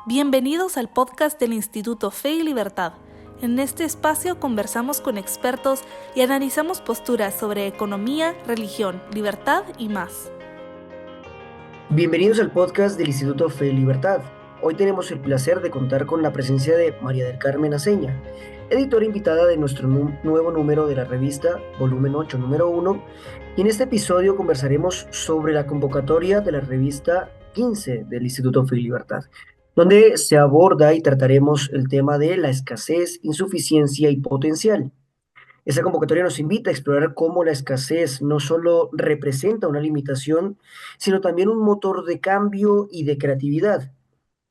Bienvenidos al podcast del Instituto Fe y Libertad. En este espacio conversamos con expertos y analizamos posturas sobre economía, religión, libertad y más. Bienvenidos al podcast del Instituto Fe y Libertad. Hoy tenemos el placer de contar con la presencia de María del Carmen Aceña, editora invitada de nuestro nuevo número de la revista, volumen 8, número 1, y en este episodio conversaremos sobre la convocatoria de la revista 15 del Instituto Fe y Libertad, donde se aborda y trataremos el tema de la escasez, insuficiencia y potencial. Esta convocatoria nos invita a explorar cómo la escasez no solo representa una limitación, sino también un motor de cambio y de creatividad.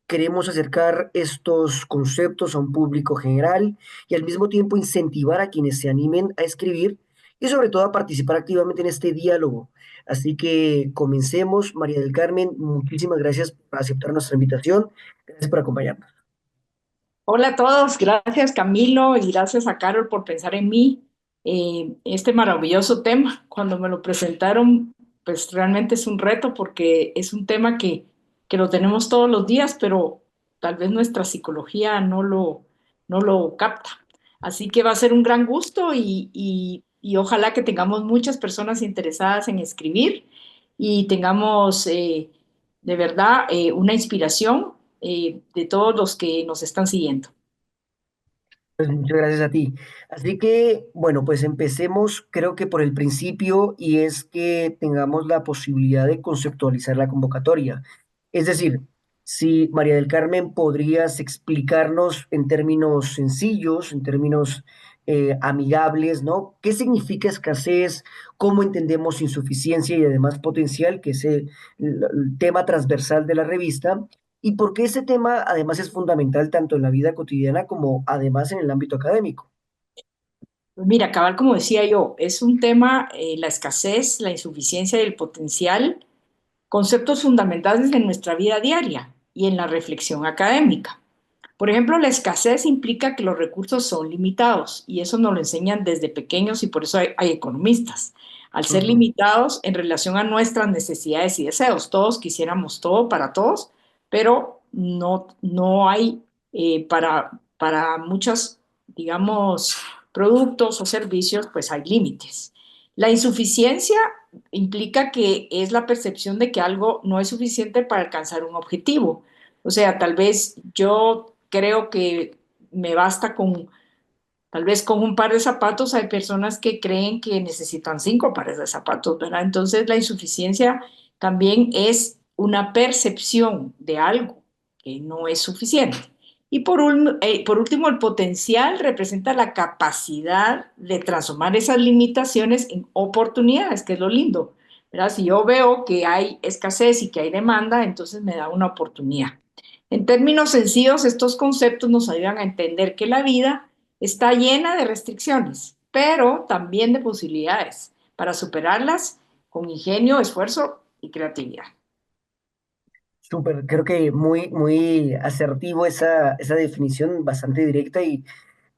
Queremos acercar estos conceptos a un público general y al mismo tiempo incentivar a quienes se animen a escribir y sobre todo a participar activamente en este diálogo. Así que comencemos. María del Carmen, muchísimas gracias por aceptar nuestra invitación. Gracias por acompañarnos. Hola a todos, gracias Camilo y gracias a Carol por pensar en mí. Este maravilloso tema, cuando me lo presentaron, pues realmente es un reto porque es un tema que lo tenemos todos los días, pero tal vez nuestra psicología no lo capta. Así que va a ser un gran gusto y ojalá que tengamos muchas personas interesadas en escribir y tengamos de verdad una inspiración de todos los que nos están siguiendo. Pues muchas gracias a ti. Así que, bueno, pues empecemos, creo que por el principio, y es que tengamos la posibilidad de conceptualizar la convocatoria. Es decir, si María del Carmen podrías explicarnos en términos sencillos, en términos amigables, ¿no? ¿Qué significa escasez? ¿Cómo entendemos insuficiencia y además potencial, que es el tema transversal de la revista? ¿Y por qué ese tema además es fundamental tanto en la vida cotidiana como además en el ámbito académico? Pues mira, cabal, como decía yo, es un tema, la escasez, la insuficiencia y el potencial, conceptos fundamentales en nuestra vida diaria y en la reflexión académica. Por ejemplo, la escasez implica que los recursos son limitados y eso nos lo enseñan desde pequeños y por eso hay economistas. Al ser Ujú. limitados en relación a nuestras necesidades y deseos, todos quisiéramos todo para todos, pero no hay para muchos, digamos, productos o servicios, pues hay límites. La insuficiencia implica que es la percepción de que algo no es suficiente para alcanzar un objetivo. O sea, tal vez yo creo que me basta con, tal vez con un par de zapatos, hay personas que creen que necesitan 5 pares de zapatos, ¿verdad? Entonces la insuficiencia también es una percepción de algo que no es suficiente. Y por último, el potencial representa la capacidad de transformar esas limitaciones en oportunidades, que es lo lindo, ¿verdad? Si yo veo que hay escasez y que hay demanda, entonces me da una oportunidad. En términos sencillos, estos conceptos nos ayudan a entender que la vida está llena de restricciones, pero también de posibilidades para superarlas con ingenio, esfuerzo y creatividad. Súper, creo que muy asertivo esa definición, bastante directa y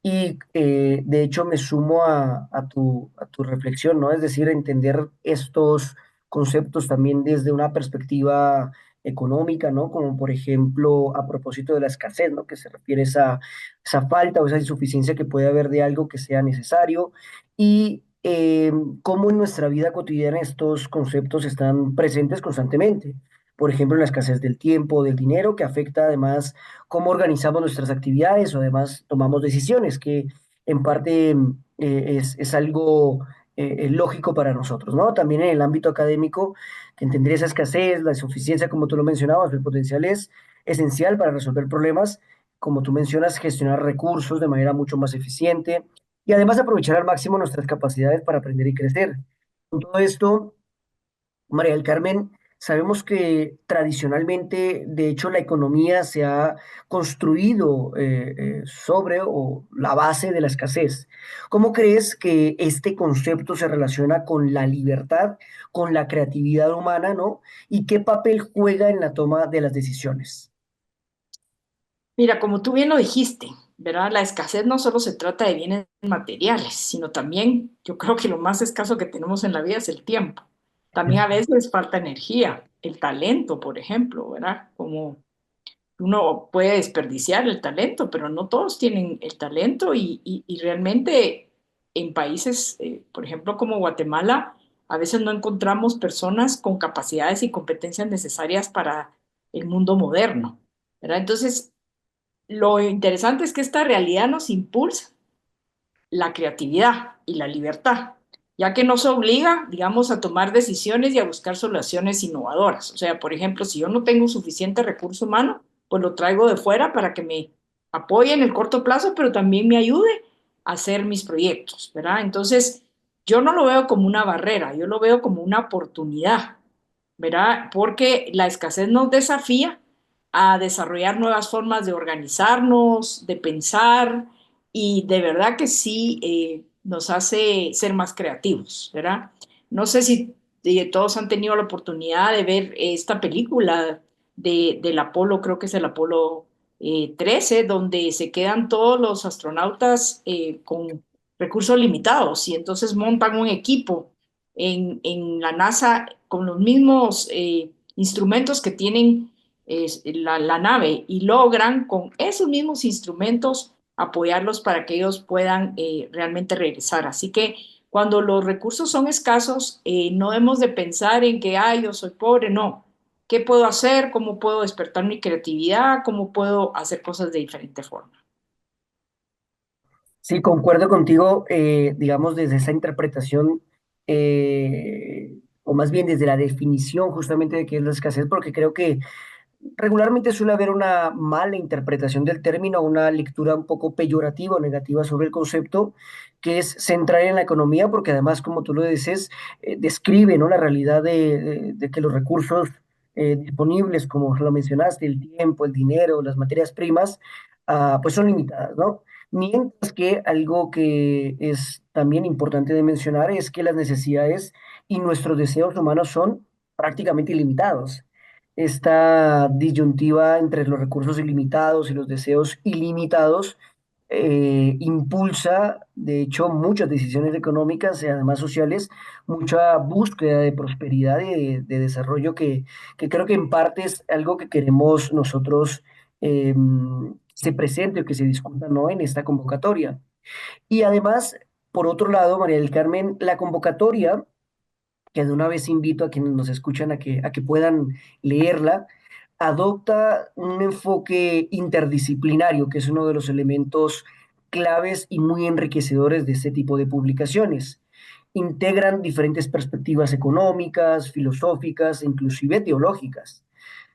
de hecho me sumo a tu reflexión, ¿no? Es decir, entender estos conceptos también desde una perspectiva económica, ¿no? Como por ejemplo a propósito de la escasez, ¿no? Que se refiere a esa falta o esa insuficiencia que puede haber de algo que sea necesario y cómo en nuestra vida cotidiana estos conceptos están presentes constantemente. Por ejemplo, en la escasez del tiempo, del dinero, que afecta además cómo organizamos nuestras actividades o además tomamos decisiones, que en parte es algo lógico para nosotros, ¿no? También en el ámbito académico, que entender esa escasez, la insuficiencia, como tú lo mencionabas, el potencial es esencial para resolver problemas, como tú mencionas, gestionar recursos de manera mucho más eficiente y además aprovechar al máximo nuestras capacidades para aprender y crecer. Con todo esto, María del Carmen, sabemos que tradicionalmente, de hecho, la economía se ha construido sobre o la base de la escasez. ¿Cómo crees que este concepto se relaciona con la libertad, con la creatividad humana, ¿no? ¿Y qué papel juega en la toma de las decisiones? Mira, como tú bien lo dijiste, ¿verdad? La escasez no solo se trata de bienes materiales, sino también, yo creo que lo más escaso que tenemos en la vida es el tiempo. También a veces falta energía, el talento, por ejemplo, ¿verdad? Como uno puede desperdiciar el talento, pero no todos tienen el talento y realmente en países, por ejemplo, como Guatemala, a veces no encontramos personas con capacidades y competencias necesarias para el mundo moderno, ¿verdad? Entonces, lo interesante es que esta realidad nos impulsa la creatividad y la libertad, ya que nos obliga, digamos, a tomar decisiones y a buscar soluciones innovadoras. O sea, por ejemplo, si yo no tengo suficiente recurso humano, pues lo traigo de fuera para que me apoye en el corto plazo, pero también me ayude a hacer mis proyectos, ¿verdad? Entonces, yo no lo veo como una barrera, yo lo veo como una oportunidad, ¿verdad? Porque la escasez nos desafía a desarrollar nuevas formas de organizarnos, de pensar, y de verdad que sí nos hace ser más creativos, ¿verdad? No sé si todos han tenido la oportunidad de ver esta película del Apolo, creo que es el Apolo 13, donde se quedan todos los astronautas con recursos limitados y entonces montan un equipo en la NASA con los mismos instrumentos que tienen la nave y logran con esos mismos instrumentos apoyarlos para que ellos puedan realmente regresar. Así que cuando los recursos son escasos, no hemos de pensar en que, ay, yo soy pobre, no. ¿Qué puedo hacer? ¿Cómo puedo despertar mi creatividad? ¿Cómo puedo hacer cosas de diferente forma? Sí, concuerdo contigo, digamos, desde esa interpretación, o más bien desde la definición justamente de qué es la escasez, porque creo que regularmente suele haber una mala interpretación del término, una lectura un poco peyorativa o negativa sobre el concepto, que es centrar en la economía, porque además, como tú lo dices, describe, ¿no?, la realidad de que los recursos disponibles, como lo mencionaste, el tiempo, el dinero, las materias primas, pues son limitadas, ¿no? Mientras que algo que es también importante de mencionar es que las necesidades y nuestros deseos humanos son prácticamente ilimitados. Esta disyuntiva entre los recursos ilimitados y los deseos ilimitados impulsa, de hecho, muchas decisiones económicas y además sociales, mucha búsqueda de prosperidad y de desarrollo que creo que en parte es algo que queremos nosotros eh, se presente o que se discuta, ¿no?, en esta convocatoria. Y además, por otro lado, María del Carmen, la convocatoria que de una vez invito a quienes nos escuchan a que puedan leerla, adopta un enfoque interdisciplinario, que es uno de los elementos claves y muy enriquecedores de este tipo de publicaciones. Integran diferentes perspectivas económicas, filosóficas e inclusive teológicas.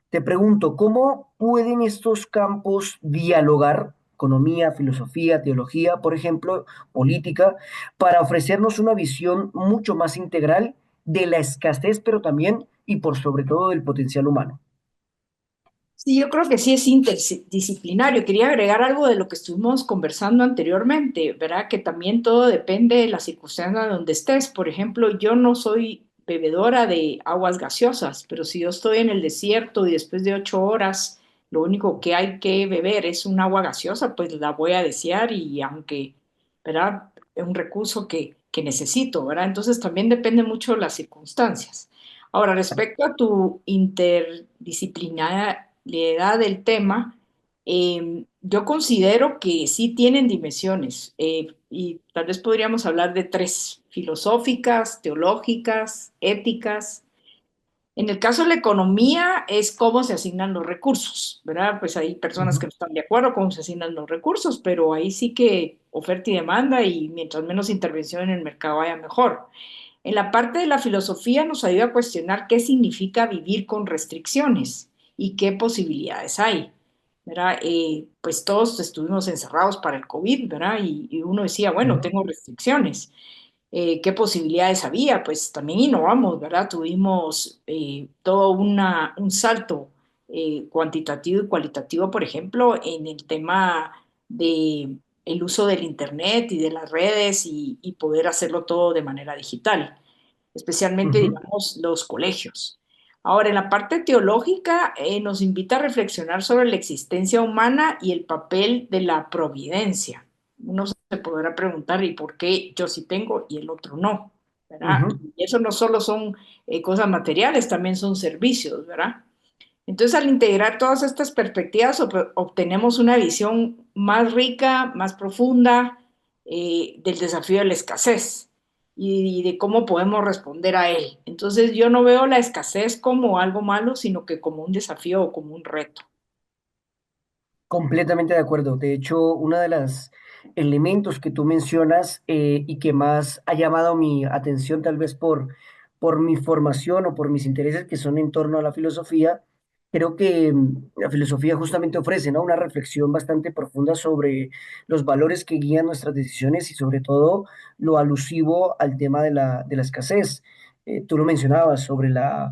Te pregunto, ¿cómo pueden estos campos dialogar, economía, filosofía, teología, por ejemplo, política, para ofrecernos una visión mucho más integral de la escasez, pero también y por sobre todo del potencial humano? Sí, yo creo que sí es interdisciplinario. Quería agregar algo de lo que estuvimos conversando anteriormente, ¿verdad? Que también todo depende de la circunstancia donde estés. Por ejemplo, yo no soy bebedora de aguas gaseosas, pero si yo estoy en el desierto y después de 8 horas lo único que hay que beber es un agua gaseosa, pues la voy a desear y aunque, ¿verdad? Es un recurso que necesito, ¿verdad? Entonces también depende mucho de las circunstancias. Ahora, respecto a tu interdisciplinaridad del tema, yo considero que sí tienen dimensiones y tal vez podríamos hablar de tres: filosóficas, teológicas, éticas. En el caso de la economía es cómo se asignan los recursos, ¿verdad? Pues hay personas que Ujú. no están de acuerdo con cómo se asignan los recursos, pero ahí sí que oferta y demanda y mientras menos intervención en el mercado haya mejor. En la parte de la filosofía nos ayuda a cuestionar qué significa vivir con restricciones y qué posibilidades hay, ¿verdad? Pues todos estuvimos encerrados para el COVID, ¿verdad? Y uno decía, bueno, Ujú. tengo restricciones. ¿Qué posibilidades había? Pues también innovamos, ¿verdad? Tuvimos todo un salto cuantitativo y cualitativo, por ejemplo, en el tema de el uso del Internet y de las redes y poder hacerlo todo de manera digital, especialmente, Ujú. digamos, los colegios. Ahora, en la parte teológica, nos invita a reflexionar sobre la existencia humana y el papel de la providencia. Uno se podrá preguntar, ¿y por qué yo sí tengo y el otro no? ¿Verdad? Ujú. Y eso no solo son cosas materiales, también son servicios, ¿verdad? Entonces, al integrar todas estas perspectivas, obtenemos una visión más rica, más profunda del desafío de la escasez y de cómo podemos responder a él. Entonces, yo no veo la escasez como algo malo, sino que como un desafío o como un reto. Completamente de acuerdo. De hecho, uno de los elementos que tú mencionas y que más ha llamado mi atención, tal vez por mi formación o por mis intereses que son en torno a la filosofía, creo que la filosofía justamente ofrece, ¿no? Una reflexión bastante profunda sobre los valores que guían nuestras decisiones y sobre todo lo alusivo al tema de la escasez. Tú lo mencionabas sobre las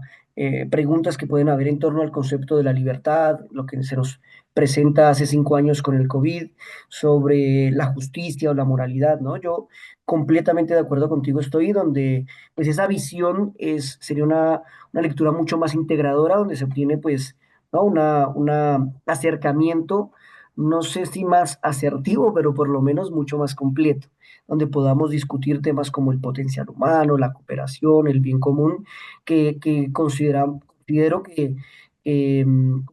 preguntas que pueden haber en torno al concepto de la libertad, lo que se nos presenta hace 5 años con el COVID, sobre la justicia o la moralidad, ¿no? Yo completamente de acuerdo contigo estoy, donde pues esa visión sería una lectura mucho más integradora, donde se obtiene pues, ¿no? Una acercamiento, no sé si más asertivo, pero por lo menos mucho más completo, donde podamos discutir temas como el potencial humano, la cooperación, el bien común, que considero que,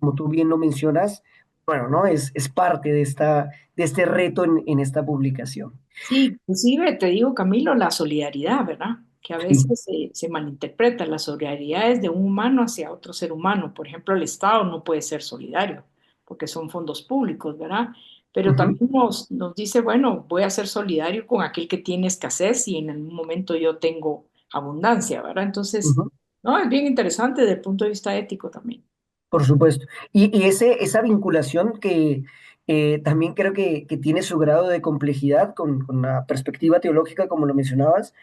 como tú bien lo mencionas, bueno, ¿no? Es parte de este reto en esta publicación. Sí, inclusive te digo, Camilo, la solidaridad, ¿verdad? Que a Sí. veces se malinterpreta. La solidaridad es de un humano hacia otro ser humano. Por ejemplo, el Estado no puede ser solidario porque son fondos públicos, ¿verdad? Pero Ujú, también nos dice, bueno, voy a ser solidario con aquel que tiene escasez y en algún momento yo tengo abundancia, ¿verdad? Entonces, ujú. no, es bien interesante desde el punto de vista ético también. Por supuesto. Y esa vinculación que también creo que tiene su grado de complejidad con la perspectiva teológica, como lo mencionabas,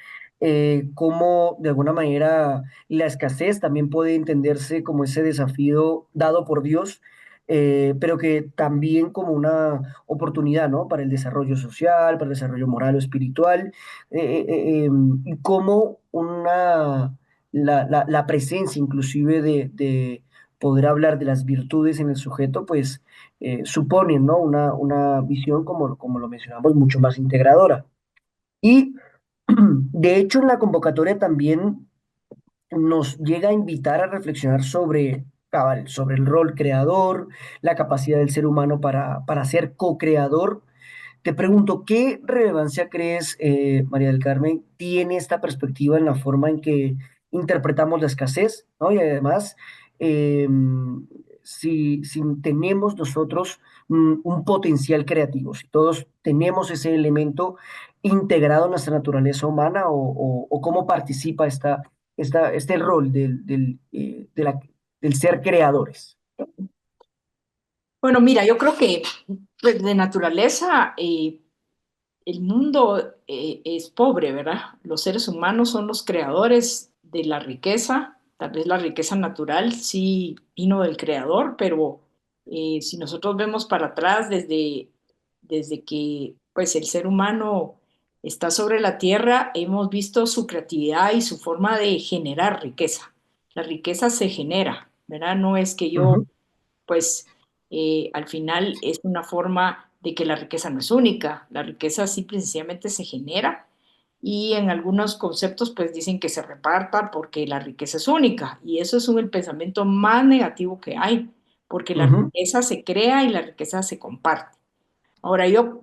cómo de alguna manera la escasez también puede entenderse como ese desafío dado por Dios, pero que también como una oportunidad, ¿no? Para el desarrollo social, para el desarrollo moral o espiritual, y cómo la presencia inclusive de poder hablar de las virtudes en el sujeto, pues suponen, ¿no? Una visión, como lo mencionamos, mucho más integradora. Y de hecho en la convocatoria también nos llega a invitar a reflexionar sobre, cabal, sobre el rol creador, la capacidad del ser humano para ser co-creador. Te pregunto, ¿qué relevancia crees, María del Carmen, tiene esta perspectiva en la forma en que interpretamos la escasez, ¿no? Y además, eh, si tenemos nosotros un potencial creativo, si todos tenemos ese elemento integrado en nuestra naturaleza humana o cómo participa este rol del ser creadores. Bueno, mira, yo creo que pues, de naturaleza el mundo es pobre, ¿verdad? Los seres humanos son los creadores de la riqueza, tal vez la riqueza natural sí vino del creador, pero si nosotros vemos para atrás desde que pues el ser humano está sobre la tierra, hemos visto su creatividad y su forma de generar riqueza. La riqueza se genera, ¿verdad? No es que yo Ujú, pues al final es una forma de que la riqueza no es única, la riqueza simple y sencillamente se genera y en algunos conceptos pues dicen que se reparta porque la riqueza es única y eso es el pensamiento más negativo que hay, porque la ujú, riqueza se crea y la riqueza se comparte. Ahora yo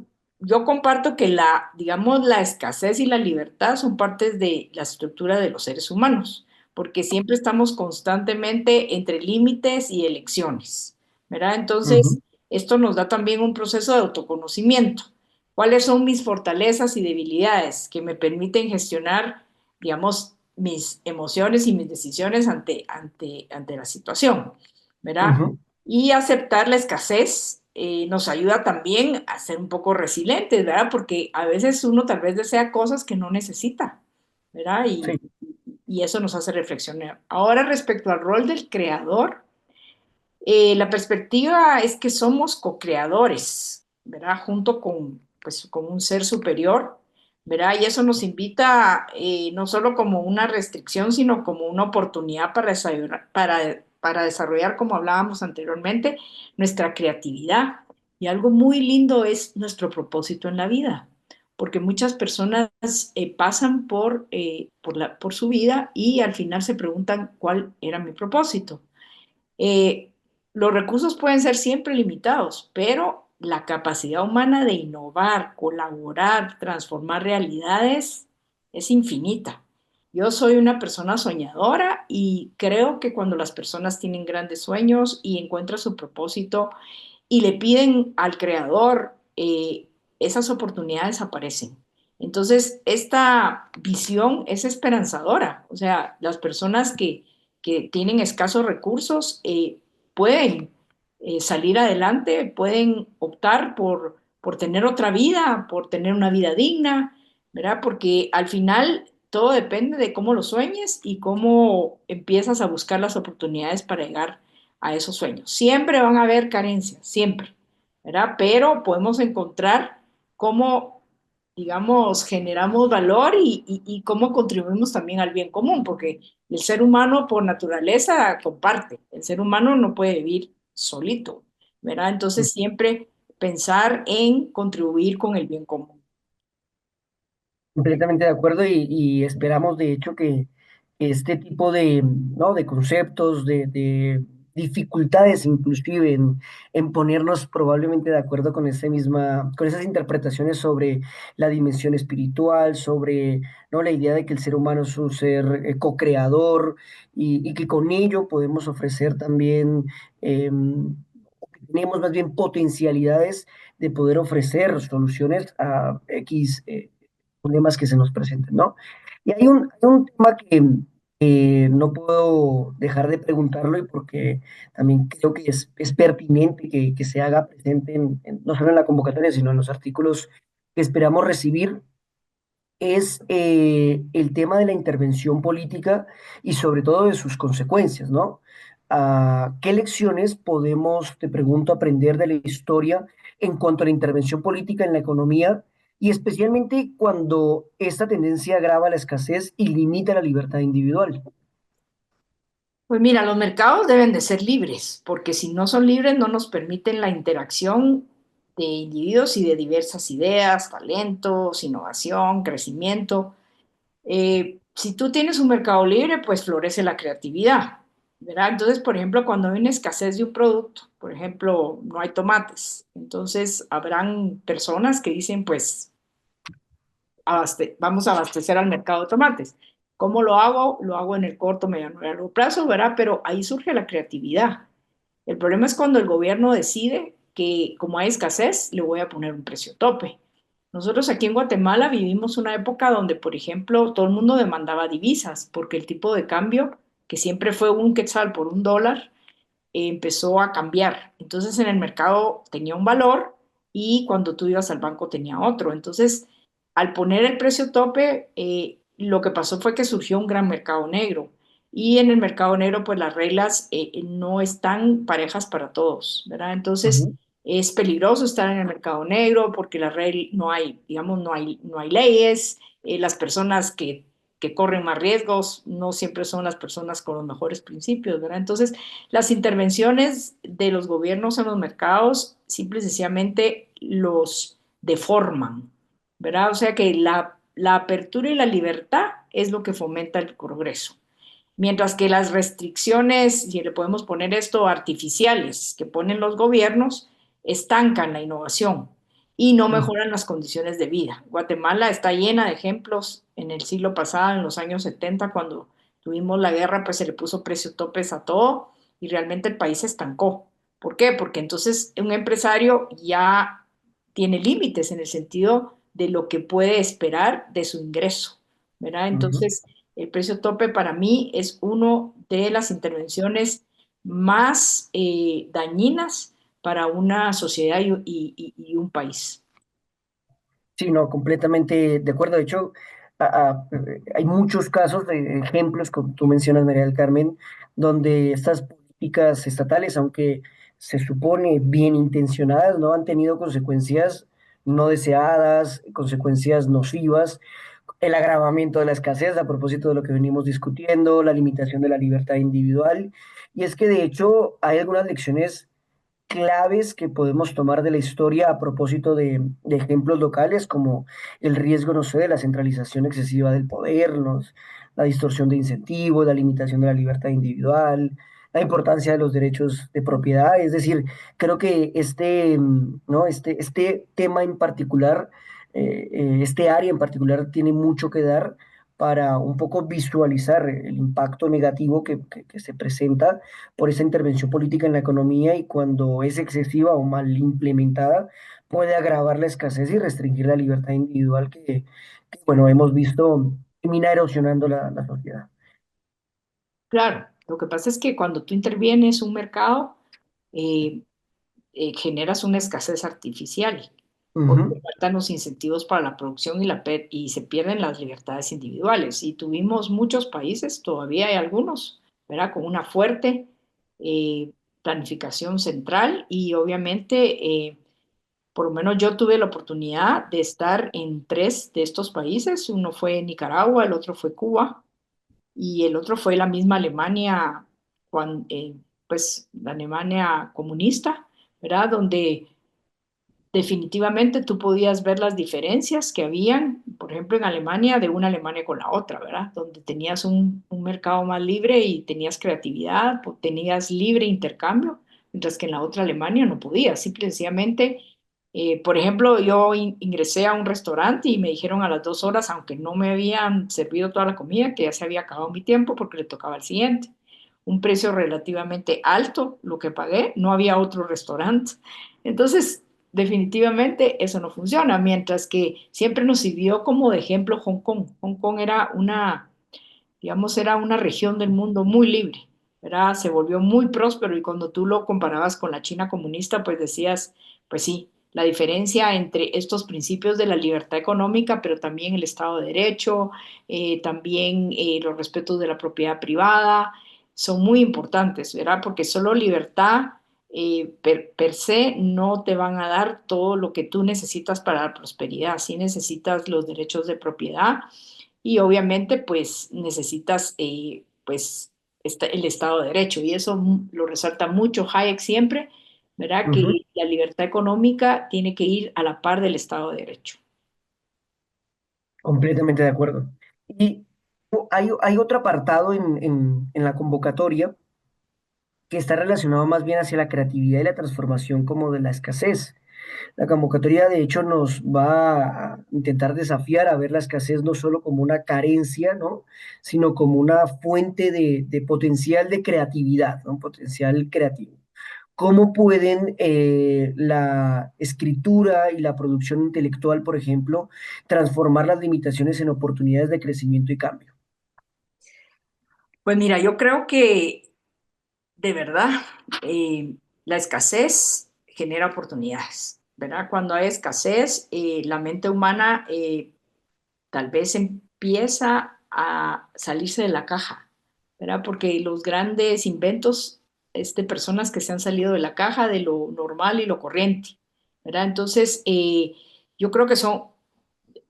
comparto que digamos, la escasez y la libertad son partes de la estructura de los seres humanos, porque siempre estamos constantemente entre límites y elecciones, ¿verdad? Entonces, ujú, esto nos da también un proceso de autoconocimiento. ¿Cuáles son mis fortalezas y debilidades que me permiten gestionar, digamos, mis emociones y mis decisiones ante la situación, ¿verdad? ujú, Y aceptar la escasez nos ayuda también a ser un poco resilientes, ¿verdad? Porque a veces uno tal vez desea cosas que no necesita, ¿verdad? sí. Y eso nos hace reflexionar. Ahora, respecto al rol del creador, la perspectiva es que somos co-creadores, ¿verdad? Junto pues, con un ser superior, ¿verdad? Y eso nos invita no solo como una restricción, sino como una oportunidad para desarrollar, como hablábamos anteriormente, nuestra creatividad. Y algo muy lindo es nuestro propósito en la vida, porque muchas personas pasan por su vida y al final se preguntan cuál era mi propósito. Los recursos pueden ser siempre limitados, pero la capacidad humana de innovar, colaborar, transformar realidades es infinita. Yo soy una persona soñadora y creo que cuando las personas tienen grandes sueños y encuentran su propósito y le piden al creador, esas oportunidades aparecen. Entonces, esta visión es esperanzadora. O sea, las personas que tienen escasos recursos pueden salir adelante, pueden optar por tener otra vida, por tener una vida digna, ¿verdad? Porque al final todo depende de cómo lo sueñes y cómo empiezas a buscar las oportunidades para llegar a esos sueños. Siempre van a haber carencias, siempre, ¿verdad? Pero podemos encontrar cómo, digamos, generamos valor y cómo contribuimos también al bien común, porque el ser humano por naturaleza comparte, el ser humano no puede vivir solito, ¿verdad? Entonces siempre pensar en contribuir con el bien común. Completamente de acuerdo y esperamos de hecho que este tipo de, ¿no? de conceptos, de dificultades inclusive en ponernos probablemente de acuerdo con con esas interpretaciones sobre la dimensión espiritual, sobre, ¿no? la idea de que el ser humano es un ser co-creador y que con ello podemos ofrecer también, tenemos más bien potencialidades de poder ofrecer soluciones a X problemas que se nos presenten, ¿no? Y hay un tema que no puedo dejar de preguntarlo y porque también creo que es pertinente que se haga presente no solo en la convocatoria, sino en los artículos que esperamos recibir, es el tema de la intervención política y sobre todo de sus consecuencias, ¿no? ¿Qué lecciones podemos, te pregunto, aprender de la historia en cuanto a la intervención política en la economía y especialmente cuando esta tendencia agrava la escasez y limita la libertad individual? Pues mira, los mercados deben de ser libres, porque si no son libres no nos permiten la interacción de individuos y de diversas ideas, talentos, innovación, crecimiento. Si tú tienes un mercado libre, pues florece la creatividad, ¿verdad? Entonces, por ejemplo, cuando hay una escasez de un producto, por ejemplo, no hay tomates, entonces habrán personas que dicen, pues vamos a abastecer al mercado de tomates. ¿Cómo lo hago? Lo hago en el corto, mediano y largo plazo, ¿verdad? Pero ahí surge la creatividad. El problema es cuando el gobierno decide que como hay escasez, le voy a poner un precio tope. Nosotros aquí en Guatemala vivimos una época donde, por ejemplo, todo el mundo demandaba divisas porque el tipo de cambio, que siempre fue un quetzal por un dólar, empezó a cambiar. Entonces en el mercado tenía un valor y cuando tú ibas al banco tenía otro. Entonces, al poner el precio tope, lo que pasó fue que surgió un gran mercado negro. Y en el mercado negro, pues las reglas no están parejas para todos, ¿verdad? Entonces, Ujú. es peligroso estar en el mercado negro porque la regla no hay, digamos, no hay leyes. Las personas que corren más riesgos no siempre son las personas con los mejores principios, ¿verdad? Entonces, las intervenciones de los gobiernos en los mercados simple y sencillamente los deforman, ¿verdad? O sea que la apertura y la libertad es lo que fomenta el progreso. Mientras que las restricciones, si le podemos poner esto, artificiales que ponen los gobiernos, estancan la innovación y no Mm. mejoran las condiciones de vida. Guatemala está llena de ejemplos. En el siglo pasado, en los años 70, cuando tuvimos la guerra, pues se le puso precio topes a todo y realmente el país se estancó. ¿Por qué? Porque entonces un empresario ya tiene límites en el sentido de lo que puede esperar de su ingreso, ¿verdad? Ujú. Entonces, el precio tope para mí es una de las intervenciones más dañinas para una sociedad y un país. Sí, no, completamente de acuerdo. De hecho, hay muchos casos de ejemplos, como tú mencionas, María del Carmen, donde estas políticas estatales, aunque se supone bien intencionadas, no han tenido consecuencias no deseadas, consecuencias nocivas, el agravamiento de la escasez, a propósito de lo que venimos discutiendo, la limitación de la libertad individual. Y es que de hecho hay algunas lecciones claves que podemos tomar de la historia a propósito de ejemplos locales, como el riesgo, no sé, de la centralización excesiva del poder, la distorsión de incentivos, la limitación de la libertad individual, la importancia de los derechos de propiedad. Es decir, creo que ¿no? Este tema en particular, este área en particular tiene mucho que dar para un poco visualizar el impacto negativo que se presenta por esa intervención política en la economía y cuando es excesiva o mal implementada puede agravar la escasez y restringir la libertad individual bueno, hemos visto termina erosionando la sociedad. Claro, lo que pasa es que cuando tú intervienes un mercado, eh, generas una escasez artificial, porque Ujú. faltan los incentivos para la producción y se pierden las libertades individuales. Y tuvimos muchos países, todavía hay algunos, ¿verdad? Con una fuerte eh, planificación central y obviamente, por lo menos yo tuve la oportunidad de estar en tres de estos países. Uno fue Nicaragua, el otro fue Cuba y el otro fue la misma Alemania, pues la Alemania comunista, ¿verdad? Donde definitivamente tú podías ver las diferencias que habían, por ejemplo, en Alemania, de una Alemania con la otra, ¿verdad? Donde tenías un mercado más libre y tenías creatividad, tenías libre intercambio, mientras que en la otra Alemania no podías. Simplemente, por ejemplo, yo ingresé a un restaurante y me dijeron a las 2 horas, aunque no me habían servido toda la comida, que ya se había acabado mi tiempo porque le tocaba al siguiente. Un precio relativamente alto, lo que pagué, no había otro restaurante. Entonces, definitivamente eso no funciona, mientras que siempre nos sirvió como de ejemplo Hong Kong. Hong Kong era digamos, era una región del mundo muy libre, ¿verdad? Se volvió muy próspero y cuando tú lo comparabas con la China comunista, pues decías, pues sí, la diferencia entre estos principios de la libertad económica, pero también el Estado de Derecho, también los respetos de la propiedad privada, son muy importantes, ¿verdad? Porque solo libertad per se no te van a dar todo lo que tú necesitas para la prosperidad. Sí necesitas los derechos de propiedad y obviamente pues necesitas pues el Estado de Derecho y eso lo resalta mucho Hayek siempre, ¿verdad? Que Ujú. la libertad económica tiene que ir a la par del Estado de Derecho. Completamente de acuerdo. Y hay otro apartado en la convocatoria que está relacionado más bien hacia la creatividad y la transformación como de la escasez. La convocatoria, de hecho, nos va a intentar desafiar a ver la escasez no solo como una carencia, ¿no? Sino como una fuente de potencial de creatividad, ¿no? Un potencial creativo. ¿Cómo pueden la escritura y la producción intelectual, por ejemplo, transformar las limitaciones en oportunidades de crecimiento y cambio? Pues mira, yo creo que de verdad la escasez genera oportunidades, ¿verdad? Cuando hay escasez, la mente humana tal vez empieza a salirse de la caja, ¿verdad? Porque los grandes inventos es de personas que se han salido de la caja, de lo normal y lo corriente, ¿verdad? Entonces, yo creo que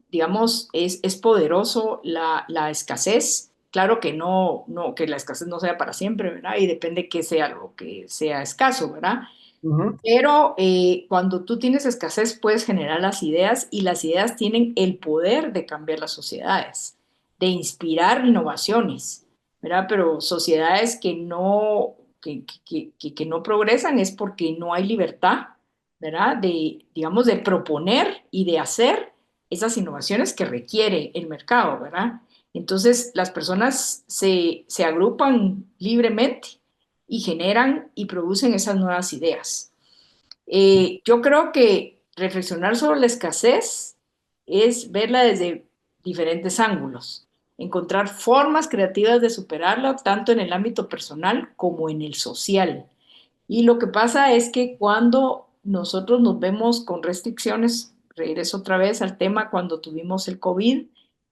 digamos, es poderoso la escasez. Claro que que la escasez no sea para siempre, ¿verdad? Y depende que sea lo que sea escaso, ¿verdad? Ujú. Pero cuando tú tienes escasez puedes generar las ideas y las ideas tienen el poder de cambiar las sociedades, de inspirar innovaciones, ¿verdad? Pero sociedades que no progresan es porque no hay libertad, ¿verdad? Digamos, de proponer y de hacer esas innovaciones que requiere el mercado, ¿verdad? Entonces las personas se agrupan libremente y generan y producen esas nuevas ideas. Yo creo que reflexionar sobre la escasez es verla desde diferentes ángulos, encontrar formas creativas de superarla, tanto en el ámbito personal como en el social. Y lo que pasa es que cuando nosotros nos vemos con restricciones, regreso otra vez al tema, cuando tuvimos el COVID,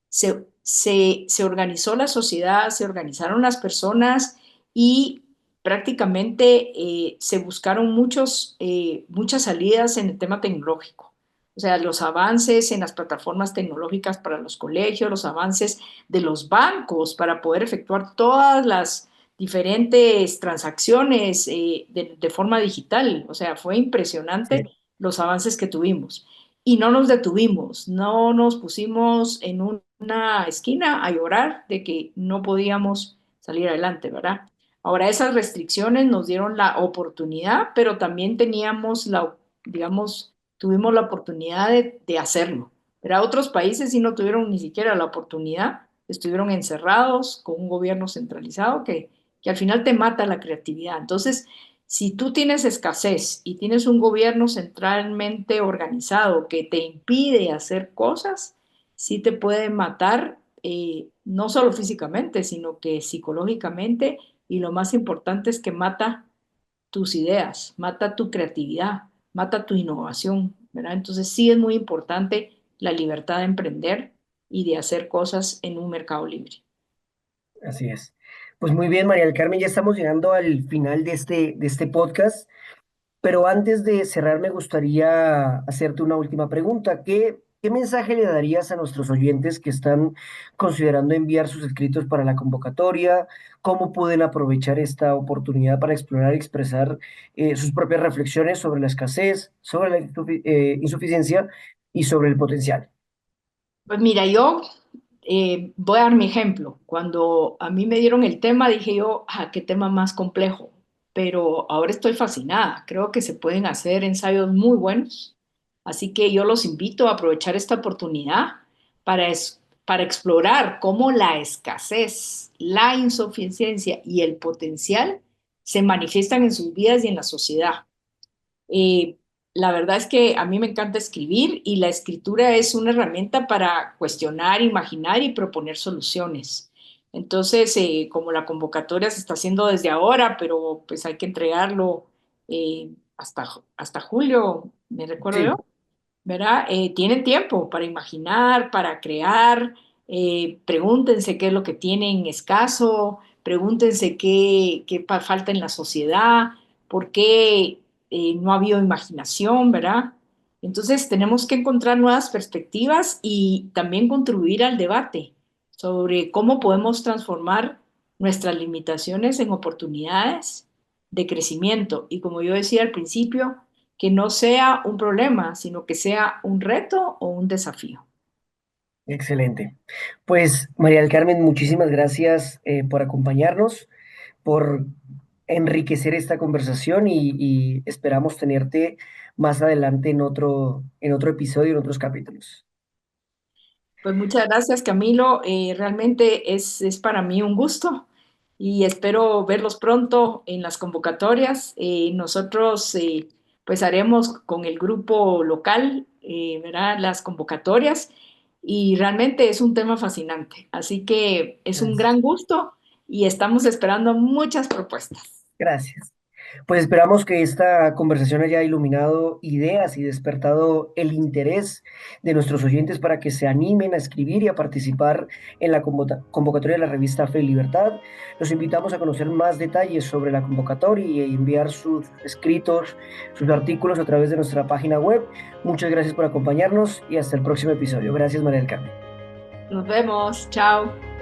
se organizó la sociedad, se organizaron las personas y prácticamente se buscaron muchas salidas en el tema tecnológico. O sea, los avances en las plataformas tecnológicas para los colegios, los avances de los bancos para poder efectuar todas las diferentes transacciones de forma digital. O sea, fue impresionante Sí. los avances que tuvimos. Y no nos detuvimos, no nos pusimos en una esquina a llorar de que no podíamos salir adelante, ¿verdad? Ahora, esas restricciones nos dieron la oportunidad, pero también digamos, tuvimos la oportunidad de hacerlo. Pero otros países sí no tuvieron ni siquiera la oportunidad, estuvieron encerrados con un gobierno centralizado que al final te mata la creatividad. Entonces, si tú tienes escasez y tienes un gobierno centralmente organizado que te impide hacer cosas, sí te puede matar, no solo físicamente, sino que psicológicamente, y lo más importante es que mata tus ideas, mata tu creatividad, mata tu innovación, ¿verdad? Entonces sí es muy importante la libertad de emprender y de hacer cosas en un mercado libre. Así es. Pues muy bien, María del Carmen, ya estamos llegando al final de este podcast. Pero antes de cerrar, me gustaría hacerte una última pregunta. ¿Qué mensaje le darías a nuestros oyentes que están considerando enviar sus escritos para la convocatoria? ¿Cómo pueden aprovechar esta oportunidad para explorar y expresar sus propias reflexiones sobre la escasez, sobre la insuficiencia y sobre el potencial? Pues mira, yo voy a dar mi ejemplo. Cuando a mí me dieron el tema, dije yo, ah, qué tema más complejo. Pero ahora estoy fascinada. Creo que se pueden hacer ensayos muy buenos. Así que yo los invito a aprovechar esta oportunidad para explorar cómo la escasez, la insuficiencia y el potencial se manifiestan en sus vidas y en la sociedad. Eh, la verdad es que a mí me encanta escribir y la escritura es una herramienta para cuestionar, imaginar y proponer soluciones. Entonces, como la convocatoria se está haciendo desde ahora, pero pues hay que entregarlo hasta julio, me recuerdo yo, Sí, ¿verdad? Tienen tiempo para imaginar, para crear, pregúntense qué es lo que tienen escaso, pregúntense qué falta en la sociedad, por qué no ha habido imaginación, ¿verdad? Entonces tenemos que encontrar nuevas perspectivas y también contribuir al debate sobre cómo podemos transformar nuestras limitaciones en oportunidades de crecimiento. Y como yo decía al principio, que no sea un problema, sino que sea un reto o un desafío. excelente. Pues María del Carmen, muchísimas gracias por acompañarnos, por enriquecer esta conversación y esperamos tenerte más adelante en otro episodio, en otros capítulos. Pues muchas gracias, Camilo. Realmente es para mí un gusto y espero verlos pronto en las convocatorias. Nosotros pues haremos con el grupo local, ¿verdad? Las convocatorias y realmente es un tema fascinante. Así que es un Gracias. gran gusto y estamos esperando muchas propuestas. Gracias. Pues esperamos que esta conversación haya iluminado ideas y despertado el interés de nuestros oyentes para que se animen a escribir y a participar en la convocatoria de la revista Fe y Libertad. Los invitamos a conocer más detalles sobre la convocatoria y enviar sus escritos, sus artículos a través de nuestra página web. Muchas gracias por acompañarnos y hasta el próximo episodio. Gracias, María del Carmen. Nos vemos. Chao.